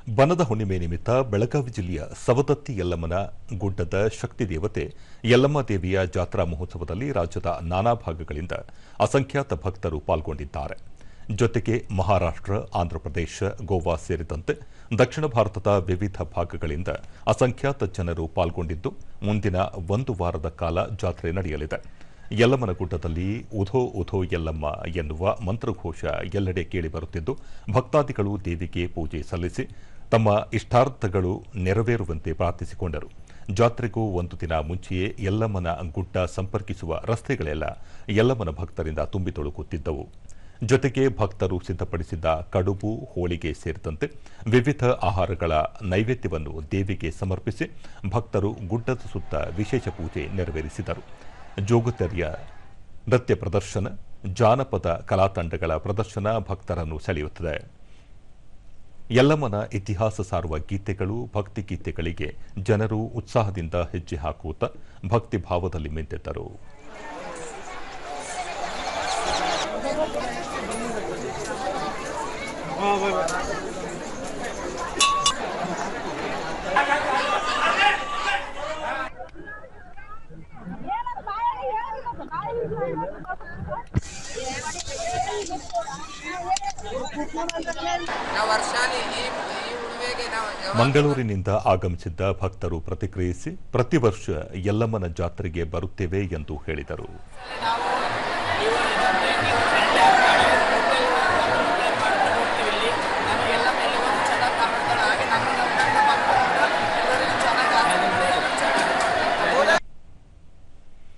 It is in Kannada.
ಬನದ ಹುಣ್ಣಿಮೆ ನಿಮಿತ್ತ ಬೆಳಗಾವಿ ಜಿಲ್ಲೆಯ ಸವದತ್ತಿ ಯಲ್ಲಮ್ಮನ ಗುಡ್ಡದ ಶಕ್ತಿ ದೇವತೆ ಯಲ್ಲಮ್ಮ ದೇವಿಯ ಜಾತ್ರಾ ಮಹೋತ್ಸವದಲ್ಲಿ ರಾಜ್ಯದ ನಾನಾ ಭಾಗಗಳಿಂದ ಅಸಂಖ್ಯಾತ ಭಕ್ತರು ಪಾಲ್ಗೊಂಡಿದ್ದಾರೆ. ಜೊತೆಗೆ ಮಹಾರಾಷ್ಟ್ರ, ಆಂಧ್ರಪ್ರದೇಶ, ಗೋವಾ ಸೇರಿದಂತೆ ದಕ್ಷಿಣ ಭಾರತದ ವಿವಿಧ ಭಾಗಗಳಿಂದ ಅಸಂಖ್ಯಾತ ಜನರು ಪಾಲ್ಗೊಂಡಿದ್ದು, ಮುಂದಿನ ಒಂದು ವಾರದ ಕಾಲ ಜಾತ್ರೆ ನಡೆಯಲಿದೆ. ಯಲ್ಲಮ್ಮನ ಗುಡ್ಡದಲ್ಲಿ ಉಧೋ ಉಧೋ ಯಲ್ಲಮ್ಮ ಎನ್ನುವ ಮಂತ್ರಘೋಷ ಎಲ್ಲೆಡೆ ಕೇಳಿಬರುತ್ತಿದ್ದು, ಭಕ್ತಾದಿಗಳು ದೇವಿಗೆ ಪೂಜೆ ಸಲ್ಲಿಸಿ ತಮ್ಮ ಇಷ್ಟಾರ್ಥಗಳು ನೆರವೇರುವಂತೆ ಪ್ರಾರ್ಥಿಸಿಕೊಂಡರು. ಜಾತ್ರೆಗೂ ಒಂದು ದಿನ ಮುಂಚೆಯೇ ಯಲ್ಲಮ್ಮನ ಗುಡ್ಡ ಸಂಪರ್ಕಿಸುವ ರಸ್ತೆಗಳೆಲ್ಲ ಯಲ್ಲಮ್ಮನ ಭಕ್ತರಿಂದ ತುಂಬಿ ತುಳುಕುತ್ತಿದ್ದವು. ಜೊತೆಗೆ ಭಕ್ತರು ಸಿದ್ಧಪಡಿಸಿದ್ದ ಕಡುಬು, ಹೋಳಿಗೆ ಸೇರಿದಂತೆ ವಿವಿಧ ಆಹಾರಗಳ ನೈವೇದ್ಯವನ್ನು ದೇವಿಗೆ ಸಮರ್ಪಿಸಿ ಭಕ್ತರು ಗುಡ್ಡದ ಸುತ್ತ ವಿಶೇಷ ಪೂಜೆ ನೆರವೇರಿಸಿದರು. ಜೋಗುತೆರೆಯ ನೃತ್ಯ ಪ್ರದರ್ಶನ, ಜಾನಪದ ಕಲಾತಂಡಗಳ ಪ್ರದರ್ಶನ ಭಕ್ತರನ್ನು ಸೆಳೆಯುತ್ತದೆ. ಯಲ್ಲಮ್ಮನ ಇತಿಹಾಸ ಸಾರುವ ಗೀತೆಗಳು, ಭಕ್ತಿ ಗೀತೆಗಳಿಗೆ ಜನರು ಉತ್ಸಾಹದಿಂದ ಹೆಜ್ಜೆ ಹಾಕುತ್ತಾ ಭಕ್ತಿ ಭಾವದಲ್ಲಿ ಮಿಂದೆದ್ದರು. ಮಂಗಳೂರಿನಿಂದ ಆಗಮಿಸಿದ್ದ ಭಕ್ತರು ಪ್ರತಿಕ್ರಿಯಿಸಿ, ಪ್ರತಿ ವರ್ಷ ಯಲ್ಲಮ್ಮನ ಜಾತ್ರೆಗೆ ಬರುತ್ತೇವೆ ಎಂದು ಹೇಳಿದರು.